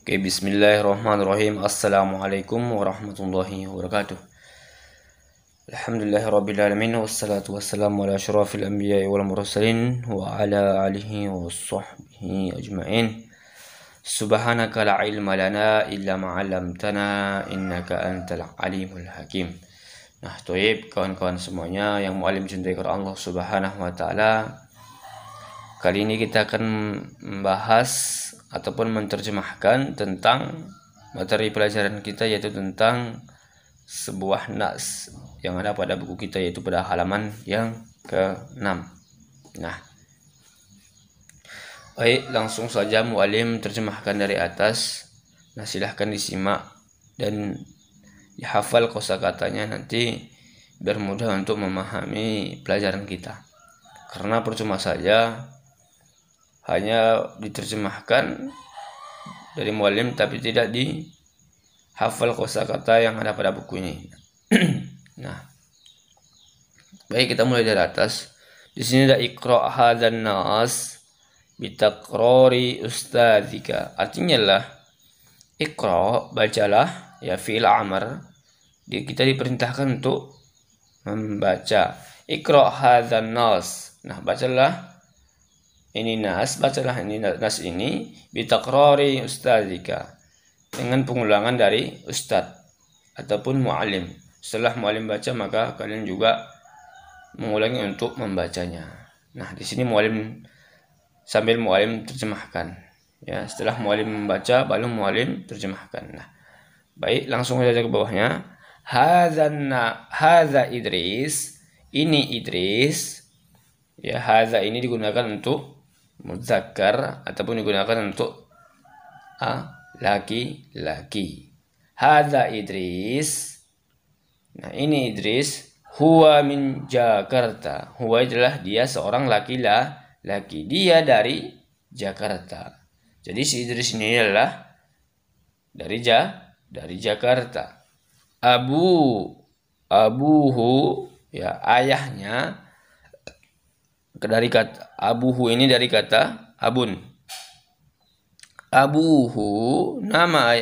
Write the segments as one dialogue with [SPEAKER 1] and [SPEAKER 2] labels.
[SPEAKER 1] Oke, bismillahirrahmanirrahim. Assalamualaikum warahmatullahi wabarakatuh. Alhamdulillahirrabbilalamin. Wassalatu wassalamu ala asyrafil anbiya'i wal mursalin wa ala alihi wa sahbihi ajma'in. Subhanaka la ilma lana illa ma'alamtana innaka antal alimul hakim. Nah, toib kawan-kawan semuanya yang mu'alim cintai kepada Allah subhanahu wa ta'ala. Kali ini kita akan membahas ataupun menerjemahkan tentang materi pelajaran kita, yaitu tentang sebuah nas yang ada pada buku kita, yaitu pada halaman yang ke-6. Nah, baik, langsung saja mu'alim terjemahkan dari atas. Nah, silahkan disimak dan dihafal kosakatanya nanti biar mudah untuk memahami pelajaran kita. Karena percuma saja hanya diterjemahkan dari muallim tapi tidak dihafal kosakata yang ada pada buku ini. Nah, baik, kita mulai dari atas. Di sini ada iqra' hadzan nas bitaqrari ustadzika. Artinya lah iqra', bacalah, ya, fi'il amr. Kita diperintahkan untuk membaca. Iqra' hadzan nas. Nah, bacalah ini nas, bacalah ini nas ini bitaqrari ustadzika, dengan pengulangan dari ustadz ataupun muallim. Setelah muallim baca, maka kalian juga mengulangi untuk membacanya. Nah, di sini muallim sambil muallim terjemahkan. Ya, setelah muallim membaca baru muallim terjemahkan. Nah, baik, langsung saja ke bawahnya. Hadza Idris, ini Idris. Ya, hadza ini digunakan untuk mudzakkar ataupun digunakan untuk laki-laki. Hadza Idris. Nah, ini Idris. Huwa min Jakarta. Huwa adalah dia seorang laki-laki. Dia dari Jakarta. Jadi si Idris ini adalah dari Jakarta. Abuhu, ya, ayahnya. Dari kata abuhu ini dari kata abun. Abuhu, nama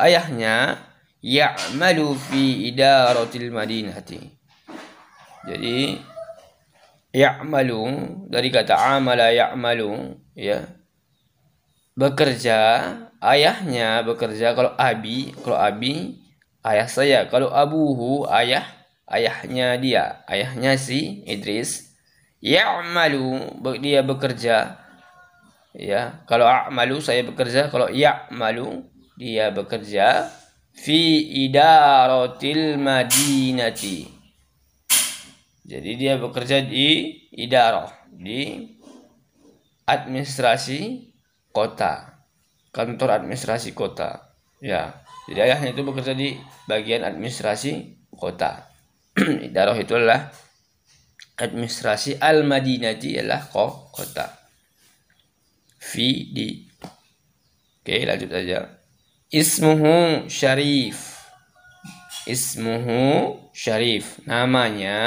[SPEAKER 1] ayahnya, ya'malu fi idaratil madinati. Jadi ya'malu dari kata amala ya'malu, ya, bekerja. Ayahnya bekerja. Kalau abi ayah saya. Kalau abuhu ayahnya dia, ayahnya si Idris. Ya'malu, dia bekerja. Ya, kalau a'malu saya bekerja, kalau ya'malu dia bekerja fi idaratil madinati. Jadi dia bekerja di idarah, di administrasi kota, kantor administrasi kota. Ya, jadi ayahnya itu bekerja di bagian administrasi kota. Idarah itu adalah administrasi, al-madinati adalah kota. Fi, di. Oke, lanjut aja. Ismuhu Syarif. Namanya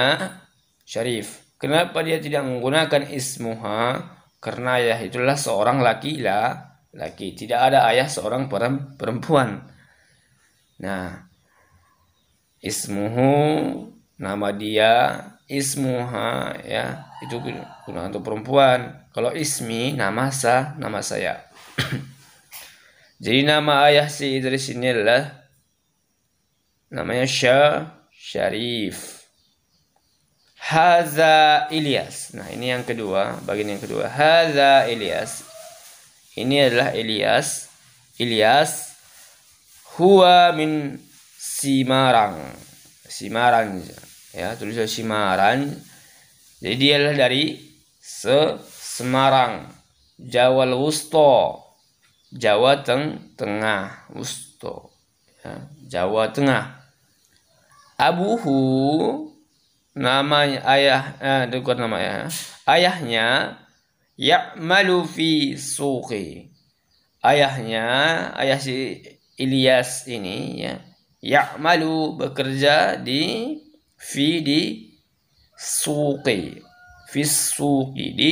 [SPEAKER 1] Syarif. Kenapa dia tidak menggunakan ismuha? Karena ayah itulah seorang laki-laki. Tidak ada ayah seorang perempuan. Nah, ismuhu, nama dia. Ismuha, ya, itu gunakan untuk perempuan. Kalau ismi, nama saya. Jadi nama ayah si Idris ini adalah namanya Syarif. Hadza Ilyas. Nah, ini yang kedua, bagian yang kedua. Hadza Ilyas. Ini adalah Ilyas. Huwa min Semarang. Ya, tulisan Semarang. Jadi dia adalah dari Semarang, Jawa Wusto, Jawa Tengah, Wusto, ya, Jawa Tengah. Abuhu, namanya ayahnya, ya'malu fi suqi. Ayah si Ilyas ini, ya, ya'malu bekerja di suqi, di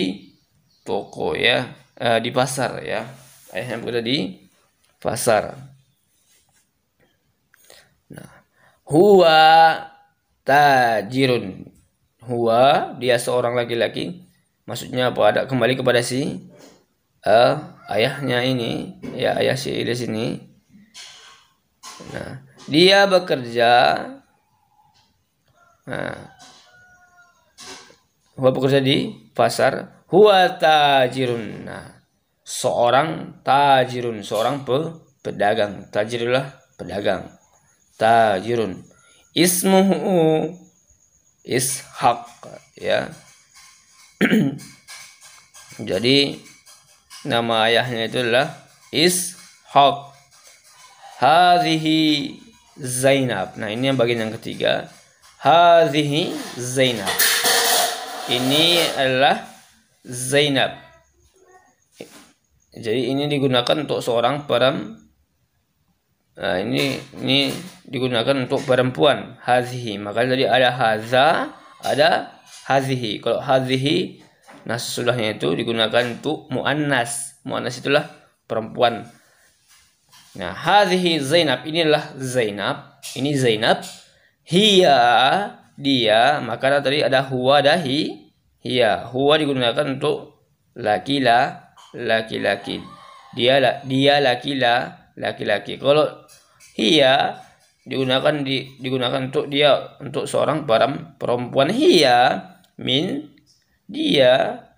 [SPEAKER 1] toko, ya, di pasar, ya. Ayahnya bekerja di pasar. Nah, huwa tajirun. Huwa, dia seorang laki-laki. Maksudnya apa? Ada kembali kepada si ayahnya ini, ya ayah si di sini. Nah, dia bekerja. Nah, huwa bekerja di pasar. Huwa tajirun. Nah, seorang tajirun, seorang pedagang. Tajirullah pedagang. Tajirun. Ismuhu Ishaq, ya. Jadi nama ayahnya itu adalah Ishaq. Hadhihi Zainab. Nah, ini yang bagian yang ketiga. Hadhihi Zainab. Ini adalah Zainab. Jadi ini digunakan untuk seorang perempuan. Nah, ini digunakan untuk perempuan. Hadhihi. Maka tadi ada hadza, ada hadhihi. Kalau hadhihi, nah sesudahnya itu digunakan untuk muannas. Muannas itulah perempuan. Nah, hadhihi Zainab, inilah Zainab. Ini Zainab. Hiya, dia. Maka tadi ada huwa, ada hiya. Huwa digunakan untuk laki-laki. Dia laki-laki. Kalau hiya digunakan untuk dia, untuk seorang perempuan. Hiya dia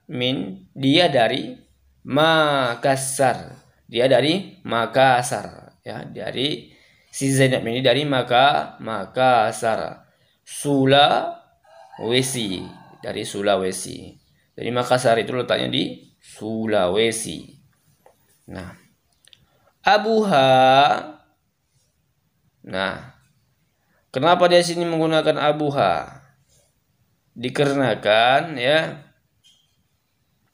[SPEAKER 1] dari Makassar. Dia dari Makassar, ya, dari si Zainab ini dari Makassar. Sulawesi, dari Sulawesi. Jadi Makassar itu letaknya di Sulawesi. Nah, abuha. Nah, kenapa dia sini menggunakan abuha? Dikarenakan, ya,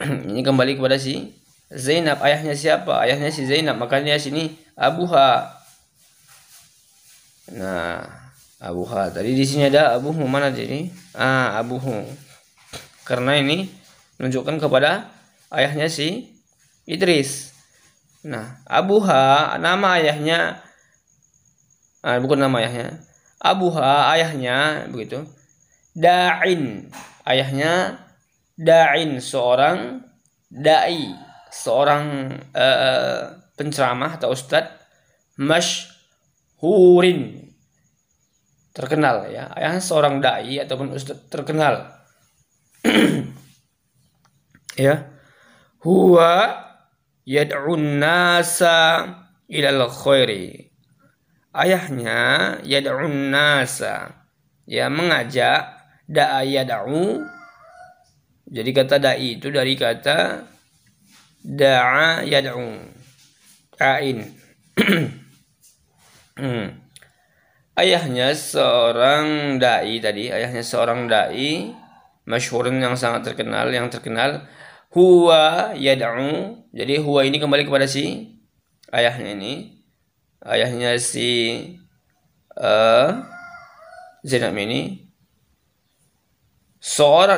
[SPEAKER 1] ini kembali kepada si Zainab. Ayahnya siapa? Ayahnya si Zainab. Makanya sini abuha. Nah, abuha. Tadi di sini ada abuhu, mana jadi? Abuhu. Karena ini menunjukkan kepada ayahnya si Idris. Nah, abuha, nama ayahnya, bukan nama ayahnya. Abuha, ayahnya, begitu. Da'in, ayahnya da'in, seorang da'i, seorang penceramah atau ustadz. Masyhurin, terkenal, ya. Ayahnya seorang da'i ataupun ustadz terkenal. Ya. Huwa yad'un nasa ilal khairi. Ayahnya yad'un nasa, ya, mengajak. Da'a yad'u. Jadi kata da'i itu dari kata da'a yad'u. A'in. Ayahnya seorang da'i tadi. Ayahnya seorang da'i masyhurun, yang sangat terkenal, yang terkenal. Huwa yad'u. Jadi huwa ini kembali kepada si ayahnya ini. Ayahnya si Zainab ini.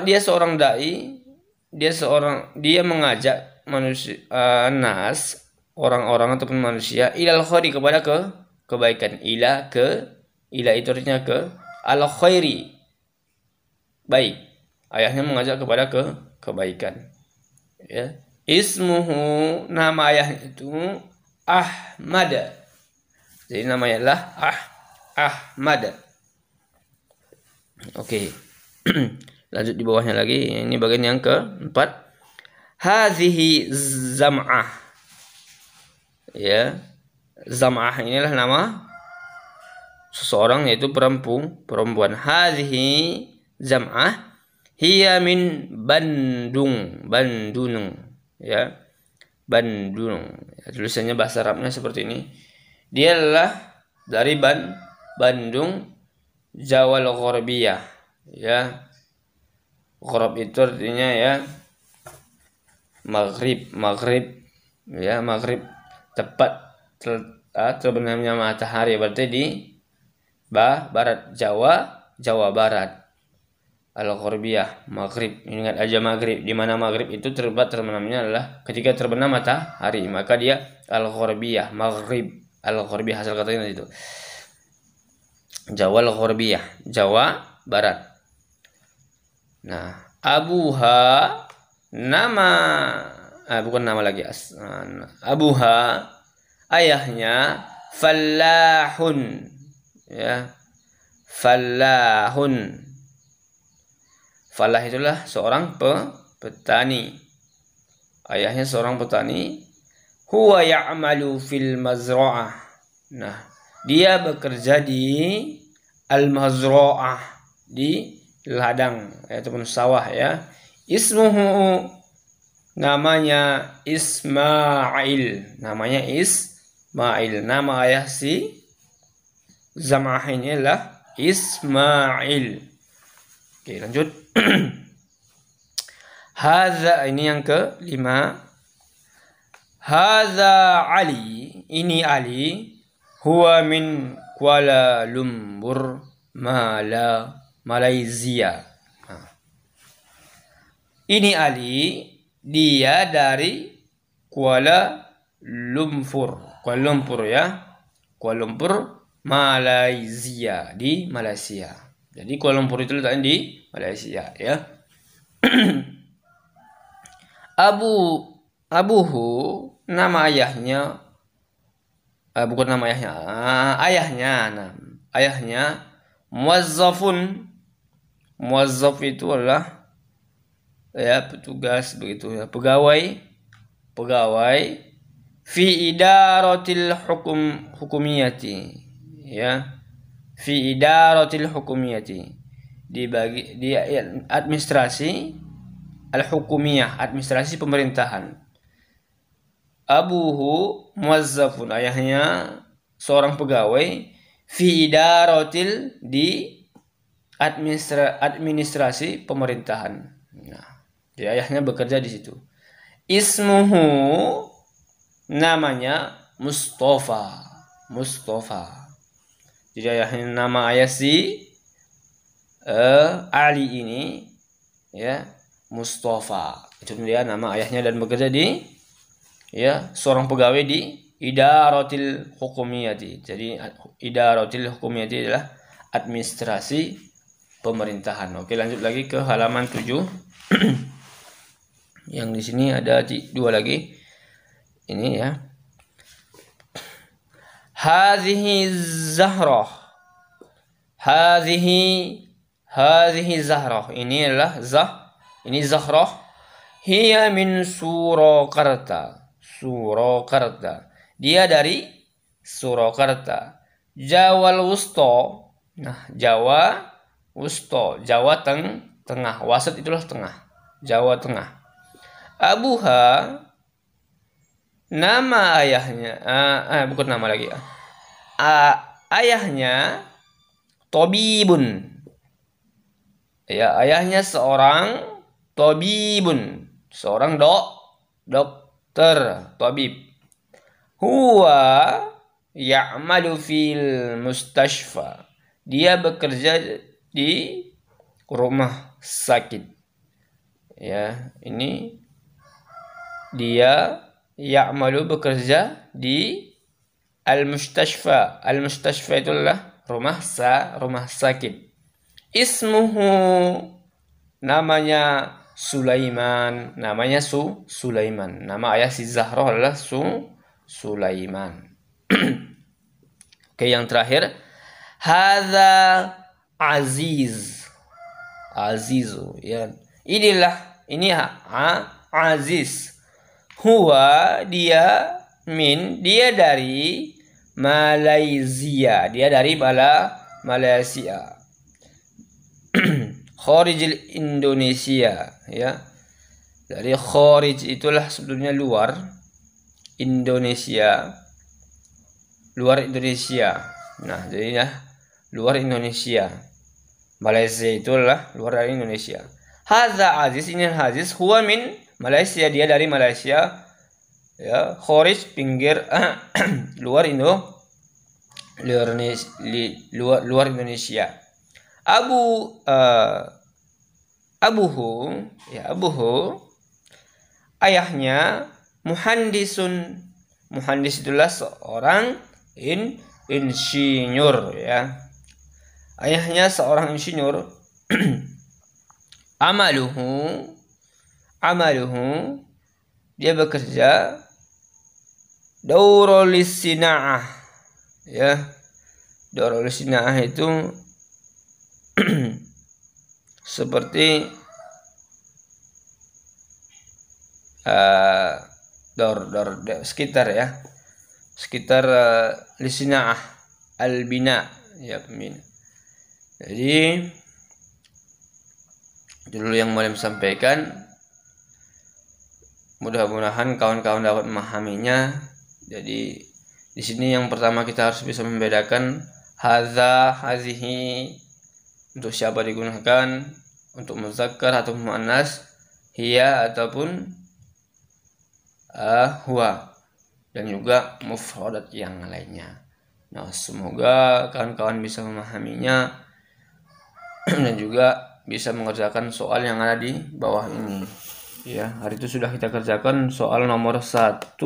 [SPEAKER 1] Dia seorang da'i. Dia mengajak manusia, orang-orang ataupun manusia, ilal khairi, kepada kebaikan. Ila itu artinya al khairi, baik. Ayahnya mengajak kepada kebaikan, ya. Ismuhu, nama ayahnya itu Ahmad. Jadi namanya adalah Ahmad. Oke. Lanjut di bawahnya lagi. Ini bagian yang keempat. Hadhihi Zam'ah. Ya. Zam'ah inilah nama seseorang, yaitu perempuan. Hadhihi Zam'ah. Hiya min Bandung. Ya. Bandung. Ya, tulisannya bahasa Arabnya seperti ini. Dia adalah dari Bandung, Jawa Gharbiyah, ya. Gharb itu artinya, ya, Maghrib, ya, Maghrib, tepat terbenamnya matahari, berarti di barat, Jawa Barat, Al-Gharbiyah, maghrib. Ingat aja maghrib. Di mana maghrib itu terbenamnya adalah ketika terbenam matahari, maka dia Al-Gharbiyah, maghrib. Al-Gharbiyah hasil katanya itu. Jawa Al-Gharbiyah, Jawa Barat. Nah, abuha nama bukan nama lagi. Abuha ayahnya fallahun, ya. Fallahun. Falah itulah seorang petani. Ayahnya seorang petani. Huwa ya'malu fil mazra'ah. Nah, dia bekerja di al-mazra'ah, di ladang ataupun sawah, ya. Ismuhu, namanya Ismail. Namanya Ismail. Nama ayah si Zam'ah ini adalah Ismail. Oke, lanjut. Hadza, ini yang kelima. Hadza Ali, ini Ali. Huwa min Kuala Lumpur, Malaysia. Nah. Ini Ali, dia dari Kuala Lumpur. Kuala Lumpur, ya. Kuala Lumpur, Malaysia, di Malaysia. Jadi Kuala Lumpur itu letaknya di Malaysia, ya. Abuhu, nama ayahnya, bukan nama ayahnya, ayahnya muwazzafun. Muwazzaf itu adalah, ya, petugas begitu, ya, pegawai fi idaratil hukumiyati, ya. Fi idaratil hukumiyati, di administrasi al-hukumiyah, administrasi pemerintahan. Abuhu muwazzafun, ayahnya seorang pegawai, fi idaratil, di administrasi pemerintahan. Nah, jadi ayahnya bekerja di situ. Ismuhu, namanya Mustafa. Jadi ayahnya, nama ayah si Ali ini, ya, Mustafa. Itu dia nama ayahnya, dan bekerja di, ya, seorang pegawai di idaratil hukumiyati. Jadi idaratil hukumiyati adalah administrasi pemerintahan. Oke, lanjut lagi ke halaman 7. Yang di sini ada 2 lagi. Ini, ya. Hadhihi Zahrah. Hadhihi Zahrah. Ini adalah ini Zahrah. Hiya min Surakarta. Dia dari Surakarta. Jawa Wusta. Nah, Jawa Wusta, Jawa Tengah. Wasat itulah tengah. Jawa Tengah. Abuha, nama ayahnya, bukan nama lagi, ya. Ayahnya Tobibun, ya, ayahnya seorang Tobibun, seorang dokter, tabib. Huwa ya'malu fil mustashfa, dia bekerja di rumah sakit, ya. Ini dia ya'malu, bekerja di al-mustashfa. Al-mustashfa itu adalah rumah sakit. Ismuhu, namanya Sulaiman. Sulaiman. Nama ayah si Zahrah adalah Sulaiman. Oke, yang terakhir. Hadza Azizu, ya. Ini Aziz. Huwa, dia dari Malaysia. Dia dari Malaysia. Kharijil Indonesia, ya. Dari kharij itulah sebetulnya luar Indonesia. Nah, jadinya luar Indonesia. Malaysia itulah luar dari Indonesia. Hadza Aziz, ini Aziz. Huwa min Malaysia, dia dari Malaysia, ya. Kharij, pinggir, luar Indonesia. Abuhu, ya abuhu, ayahnya muhandisun. Muhandis itulah seorang insinyur, ya. Ayahnya seorang insinyur. Amaluhu, dia bekerja daurul sina'ah, ya. Daurul sina'ah itu seperti sekitar, ya, sekitar lisina'ah al-bina, ya, pembina. Jadi dulu yang mau sampaikan, mudah-mudahan kawan-kawan dapat memahaminya. Jadi di sini yang pertama kita harus bisa membedakan hadza, hazihi untuk siapa digunakan, untuk muzakkar atau muannas, hiya ataupun huwa, dan juga mufradat yang lainnya. Nah, semoga kawan-kawan bisa memahaminya dan juga bisa mengerjakan soal yang ada di bawah ini. Ya, hari itu sudah kita kerjakan soal nomor 1,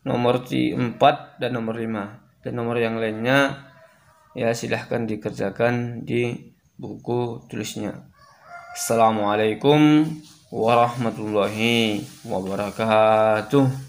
[SPEAKER 1] nomor 4, dan nomor 5. Dan nomor yang lainnya ya silahkan dikerjakan di buku tulisnya. Assalamualaikum warahmatullahi wabarakatuh.